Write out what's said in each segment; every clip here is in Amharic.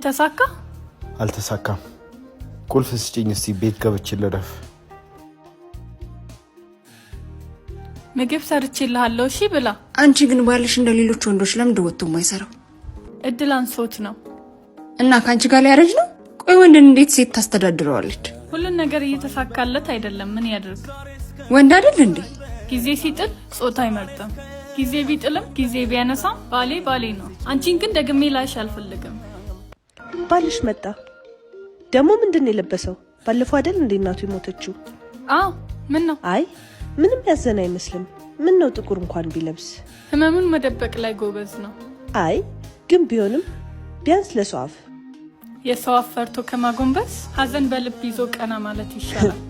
ተሳካ አልተሳካም። ቁልፍ ስጪኝ እስቲ ቤት ገብቼ ልረፍ። ምግብ ሰርቼልሃለሁ እሺ ብላ። አንቺ ግን ባልሽ እንደሌሎች ወንዶች ለምን ወጥቶ የማይሰራው? እድል አንሶት ነው እና ካንቺ ጋር ሊያረጅ ነው? ቆይ ወንድን እንዴት ሴት ታስተዳድረዋለች? ሁሉን ነገር እየተሳካለት አይደለም ምን ያድርግ? ወንድ አይደል እንዴ? ጊዜ ሲጥል ጾታ አይመርጥም። ጊዜ ቢጥልም ጊዜ ቢያነሳም ባሌ ነው። አንቺን ግን ደግሜ ላይሽ አልፈልግም። ባልሽ መጣ ደግሞ ምንድነው የለበሰው? ባለፈው አይደል እንዴ እናቱ የሞተችው? አዎ ምን ነው? አይ ምንም ያዘነ አይመስልም። ምን ነው ጥቁር እንኳን ቢለብስ ህመሙን መደበቅ ላይ ጎበዝ ነው። አይ ግን ቢሆንም ቢያንስ ለሰው አፍ የሰው አፍ ፈርቶ ከማጎንበስ ሀዘን በልብ ይዞ ቀና ማለት ይሻላል።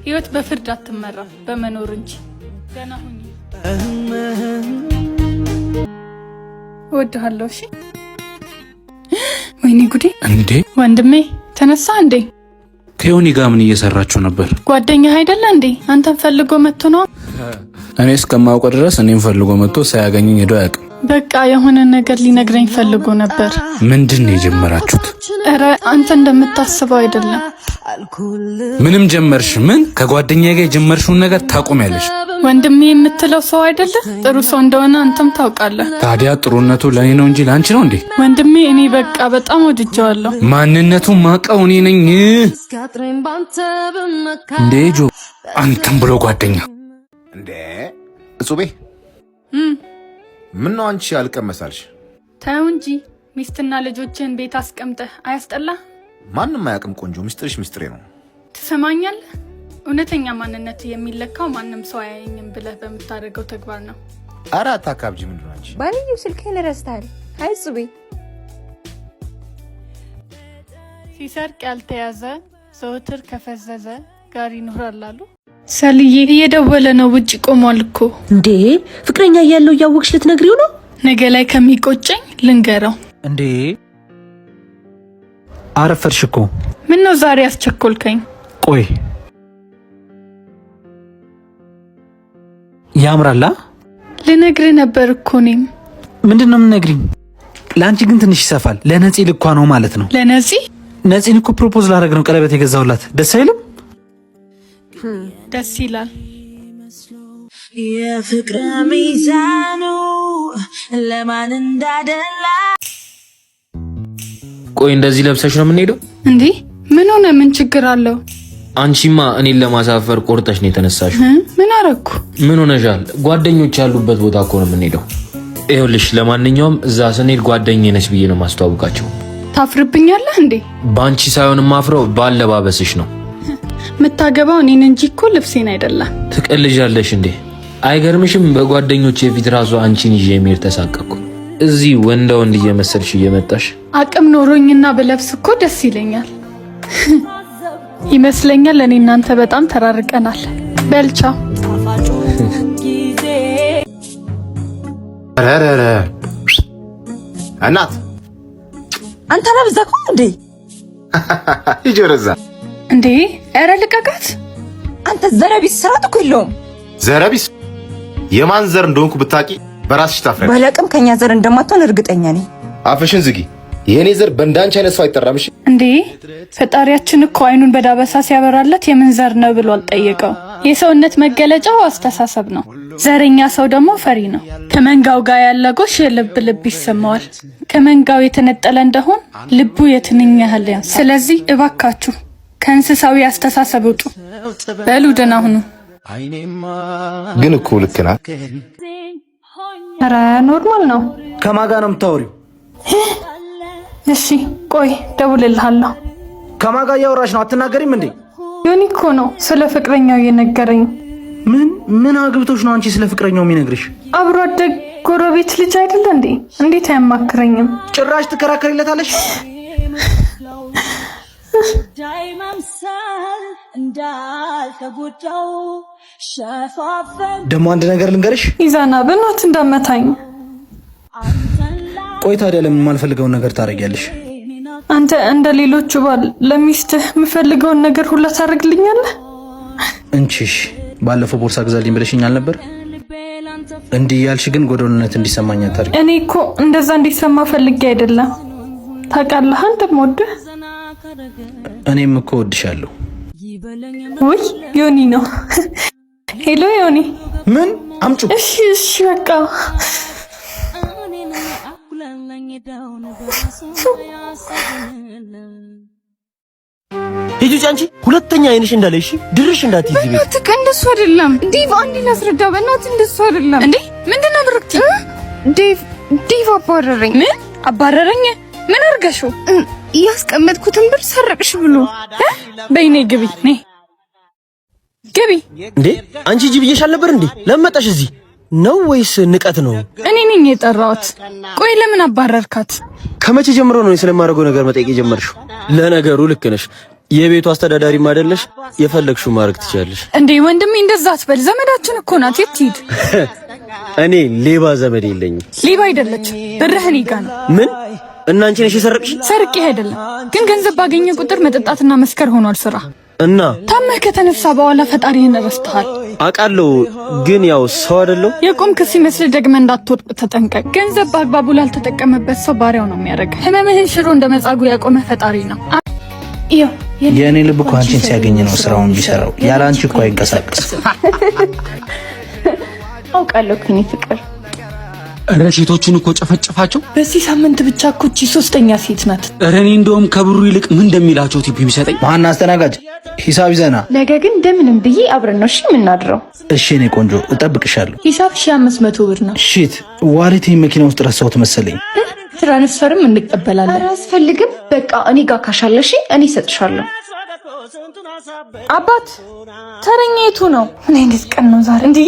ህይወት በፍርድ አትመራ በመኖር እንጂ። ደህና ሁኚ። እወድሃለሁ እሺ። ወይኔ ጉዴ! እንዴ ወንድሜ ተነሳ እንዴ? ከዮኒ ጋር ምን እየሰራችሁ ነበር? ጓደኛ አይደለ እንዴ? አንተን ፈልጎ መጥቶ ነው። እኔ እስከማውቀው ድረስ እኔም ፈልጎ መጥቶ ሳያገኘኝ ሄዶ አያውቅም። በቃ የሆነ ነገር ሊነግረኝ ፈልጎ ነበር። ምንድነው የጀመራችሁት? ኧረ አንተ እንደምታስበው አይደለም። ምንም ጀመርሽ? ምን ከጓደኛዬ ጋር የጀመርሽውን ነገር ታቆሚያለሽ? ወንድሜ የምትለው ሰው አይደለ? ጥሩ ሰው እንደሆነ አንተም ታውቃለህ። ታዲያ ጥሩነቱ ለኔ ነው እንጂ ላንቺ ነው እንዴ? ወንድሜ እኔ በቃ በጣም ወድጄዋለሁ። ማንነቱን ማቀው እኔ ነኝ እንዴ? ጆ አንተም ብሎ ጓደኛ እንዴ? እጹቤ ምን ነው አንቺ አልቀመሳልሽ? ተው እንጂ ሚስትና ልጆችን ቤት አስቀምጠህ አያስጠላ? ማንንም አያውቅም ቆንጆ፣ ሚስጥርሽ ሚስጥሬ ነው። ትሰማኛለህ? እውነተኛ ማንነት የሚለካው ማንም ሰው አያየኝም ብለህ በምታደርገው ተግባር ነው። ኧረ አታካብጂ። ምንድን ነው አንቺ? ባልየው ስልክህን ረስተሃል። አይ እጹቤ ሲሰርቅ ያልተያዘ ዘወትር ከፈዘዘ ጋር ይኖራል አሉ። ሰልዬ እየደወለ ነው፣ ውጭ ቆሟል እኮ። እንዴ ፍቅረኛ እያለው እያወቅሽ ልትነግሪው ነው? ነገ ላይ ከሚቆጨኝ ልንገረው። እንዴ አረፈርሽ እኮ። ምን ነው ዛሬ አስቸኮልከኝ? ቆይ ያምራላ። ልነግርህ ነበር እኮ እኔም። ምንድነው የምነግሪኝ? ለአንቺ ግን ትንሽ ይሰፋል። ለነፂ ልኳ ነው ማለት ነው። ለነፂ? ነፂን እኮ ፕሮፖዝ ላደርግ ነው ቀለበት የገዛውላት። ደስ አይልም? ደስ ይላል። የፍቅር ሚዛኑ ለማን እንዳደላ። ቆይ እንደዚህ ለብሰሽ ነው የምንሄደው እንዴ? ምን ሆነ? ምን ችግር አለው? አንቺማ እኔን ለማሳፈር ቆርጠሽ ነው የተነሳሽው። ምን አረኩ? ምን ሆነሻል? ጓደኞች ያሉበት ቦታ እኮ ነው የምንሄደው። ይኸውልሽ ለማንኛውም እዛ ስንሄድ ጓደኛዬ ነሽ ብዬ ነው ማስተዋወቃቸው። ታፍርብኛለህ እንዴ? ባንቺ ሳይሆን ማፍረው ባለባበስሽ ነው። ምታገባው እኔን እንጂ እኮ ልብሴን አይደለም። ትቀልጃለሽ እንዴ? አይገርምሽም? በጓደኞቼ ፊት ራሱ አንቺን ይዤ መሄድ ተሳቀቅኩ። እዚህ ወንዳ ወንድ እየመሰልሽ እየመጣሽ። አቅም ኖሮኝና በለብስ እኮ ደስ ይለኛል። ይመስለኛል እኔ እናንተ በጣም ተራርቀናል። በልቻው ረረረ እናት አንተ ለብዛኩ እንዴ? ይጀረዛ እንዴ? ኧረ ልቀቃት አንተ ዘረቢስ ስራት እኮ የለውም። ዘረቢስ የማን ዘር እንደሆንኩ ብታቂ በራስሽ ታፍረሽ። ባለቅም ከኛ ዘር እንደማትሆን እርግጠኛ ነኝ። አፍሽን ዝጊ። የኔ ዘር በእንዳንቺ አይነት ሰው አይጠራም። እሺ እንዴ? ፈጣሪያችን እኮ አይኑን በዳበሳ ሲያበራለት የምን ዘር ነው ብሎ አልጠየቀው። የሰውነት መገለጫው አስተሳሰብ ነው። ዘረኛ ሰው ደግሞ ፈሪ ነው። ከመንጋው ጋር ያለ ጎሽ የልብ ልብ ይሰማዋል። ከመንጋው የተነጠለ እንደሆን ልቡ የትንኝ ያህል ያንስ። ስለዚህ እባካችሁ ከእንስሳዊ አስተሳሰብ ውጡ። በሉ ደህና ሁኑ። ግን እኮ ልክ ናት። ኧረ ኖርማል ነው። ከማን ጋር ነው የምታወሪው? እሺ ቆይ ደውልልሃለሁ። ከማን ጋር እያወራሽ ነው? አትናገሪም እንዴ? ዮኒ እኮ ነው ስለ ፍቅረኛው እየነገረኝ። ምን አግብቶሽ ነው አንቺ ስለ ፍቅረኛው የሚነግርሽ? አብሮ አደግ ጎረቤት ልጅ አይደለ እንዴ? እንዴት አያማክረኝም? ጭራሽ ትከራከሪለታለሽ? ደግሞ አንድ ነገር ልንገርሽ። ይዛና በእናት እንዳመታኝ። ቆይ ታዲያ ለምን የማልፈልገውን ነገር ታደርጊያለሽ? አንተ እንደ ሌሎቹ ባል ለሚስትህ የምፈልገውን ነገር ሁላ ታደርግልኛለህ? እንቺሽ ባለፈው ቦርሳ ግዛልኝ ብለሽኛል ነበር። እንዲህ ያልሽ ግን ጎዶልነት እንዲሰማኝ አታርጊ። እኔ እኮ እንደዛ እንዲሰማ ፈልጌ አይደለም። ታውቃለህ አንተም ወደህ እኔም እኮ ወድሻለሁ። ወይ ዮኒ ነው። ሄሎ ዮኒ። ምን አምጩ? እሺ በቃ ሂጂ አንቺ ሁለተኛ አይንሽ እንዳለ እሺ ድርሽ እንዳትይዚ ቤት በእናትህ እንደሱ አይደለም ዴቭ። አንዴ ላስረዳ በእናትህ እንደሱ አይደለም እንዴ። ምንድነው ብሩክቲ? ዴቭ አባረረኝ። ምን አባረረኝ? ምን አርገሽው? ያስቀመጥኩትን ብር ሰረቅሽ ብሎ። በይኔ ግቢ ነይ ግቢ። እንዴ አንቺ ሂጂ ብዬሻል ነበር እንዴ? ለመጣሽ እዚህ ነው ወይስ ንቀት ነው? እኔ ነኝ የጠራሁት። ቆይ ለምን አባረርካት? ከመቼ ጀምሮ ነው ስለማደርገው ነገር መጠየቅ የጀመርሽው? ለነገሩ ልክ ነሽ። የቤቱ አስተዳዳሪም አይደለሽ፣ የፈለግሽው ማድረግ ትችያለሽ። እንዴ ወንድሜ እንደዛ አትበል። ዘመዳችን እኮ ናት። የት ሂድ? እኔ ሌባ ዘመድ የለኝም። ሌባ አይደለች፣ ብርህን ይጋ ነው። ምን እና አንቺ ነሽ የሰረቅሽ? ሰርቄ አይደለም፣ ግን ገንዘብ ባገኘ ቁጥር መጠጣትና መስከር ሆኗል ስራ። እና ታመህ ከተነሳ በኋላ ፈጣሪህን ረስተሃል። አውቃለሁ፣ ግን ያው ሰው አይደለሁ። የቆምክ ሲመስል ደግመህ እንዳትወድቅ ተጠንቀቅ። ገንዘብ በአግባቡ ላልተጠቀመበት ሰው ባሪያው ነው የሚያደርግ። ህመምህን ሽሮ እንደ መጻጉዕ ያቆመ ፈጣሪ ነው። የእኔ ልብ እኮ አንቺን ሲያገኝ ነው ስራውን ቢሰራው። ያለ አንቺ እኮ አይንቀሳቀስም። አውቃለሁ እኔ ፍቅር። እረ ሴቶቹን እኮ ጨፈጨፋቸው። በዚህ ሳምንት ብቻ እኮ እቺ ሶስተኛ ሴት ናት። እረ እኔ እንደውም ከብሩ ይልቅ ምን እንደሚላቸው ቲፕ ቢሰጠኝ። ማን አስተናጋጅ? ሂሳብ ይዘና። ነገ ግን እንደምንም ብዬ አብረን ነው እሺ የምናድረው። እሺ እኔ ቆንጆ እጠብቅሻለሁ። ሂሳብ 1500 ብር ነው። ሺት ዋሌቴ መኪና ውስጥ ረሳሁት መሰለኝ። ትራንስፈርም እንቀበላለን። ኧረ አያስፈልግም። በቃ እኔ ጋር ካሻለ እሺ እኔ እሰጥሻለሁ። አባት ተረኛይቱ ነው። ምን አይነት ቀን ነው ዛሬ? እንዴ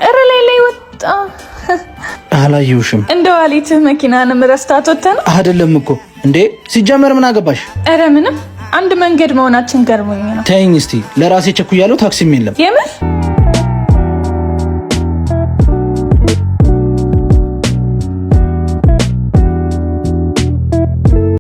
እረ ላይ ወጣ። አላየሁሽም። እንደ ዋሌትህ መኪናንም ረስታት ወተና አይደለም እኮ እንዴ። ሲጀመር ምን አገባሽ? እረ ምንም አንድ መንገድ መሆናችን ገርሞኝ ነው። ተይኝ እስቲ። ለራሴ ቸኩያለሁ። ታክሲም የለም። የምር